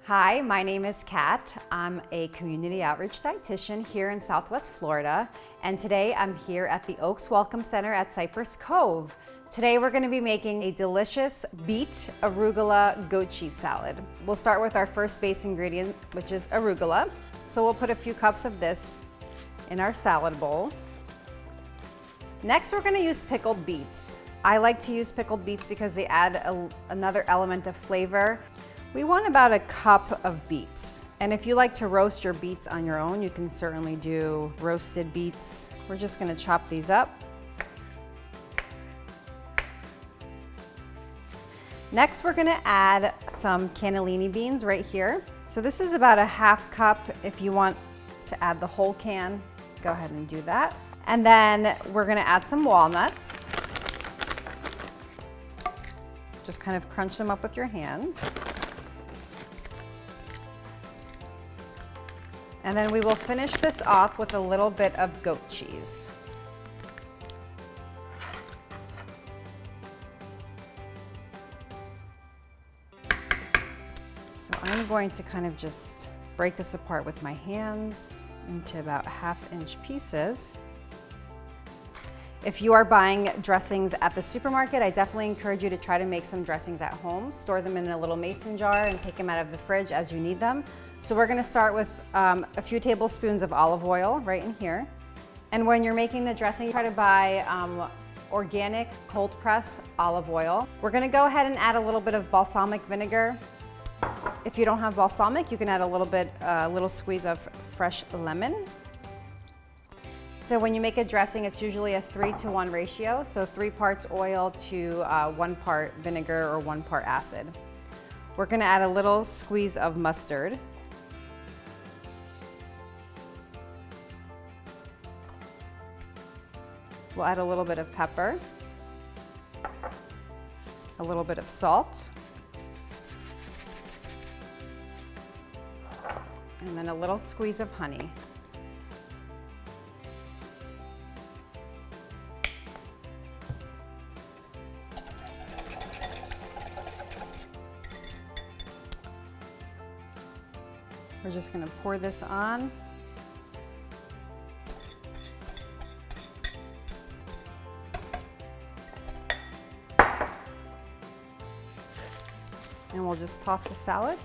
Hi, my name is Kat. I'm a community outreach dietitian here in Southwest Florida, and today I'm here at the Oaks Welcome Center at Cypress Cove. Today we're going to be making a delicious beet arugula goat cheese salad. We'll start with our first base ingredient, which is arugula. So we'll put a few cups of this in our salad bowl. Next, we're going to use pickled beets. I like to use pickled beets because they add another element of flavor. We want about a cup of beets. And if you like to roast your beets on your own, you can certainly do roasted beets. We're just going to chop these up. Next, we're going to add some cannellini beans right here. So this is about a half cup. If you want to add the whole can, go ahead and do that. And then we're going to add some walnuts. Just kind of crunch them up with your hands. And then we will finish this off with a little bit of goat cheese. So I'm going to kind of just break this apart with my hands into about 1/2-inch pieces. If you are buying dressings at the supermarket, I definitely encourage you to try to make some dressings at home. Store them in a little mason jar and take them out of the fridge as you need them. So we're going to start with a few tablespoons of olive oil right in here. And when you're making the dressing, try to buy organic cold press olive oil. We're going to go ahead and add a little bit of balsamic vinegar. If you don't have balsamic, you can add a little squeeze of fresh lemon. So when you make a dressing, it's usually a 3-to-1 ratio. So 3 parts oil to 1 part vinegar or 1 part acid. We're going to add a little squeeze of mustard. We'll add a little bit of pepper, a little bit of salt, and then a little squeeze of honey. We're just going to pour this on. And we'll just toss the salad.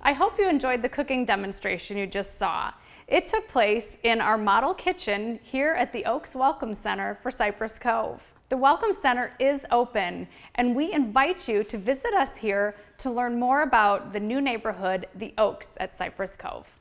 I hope you enjoyed the cooking demonstration you just saw. It took place in our model kitchen here at the Oaks Welcome Center for Cypress Cove. The Welcome Center is open, and we invite you to visit us here to learn more about the new neighborhood, the Oaks at Cypress Cove.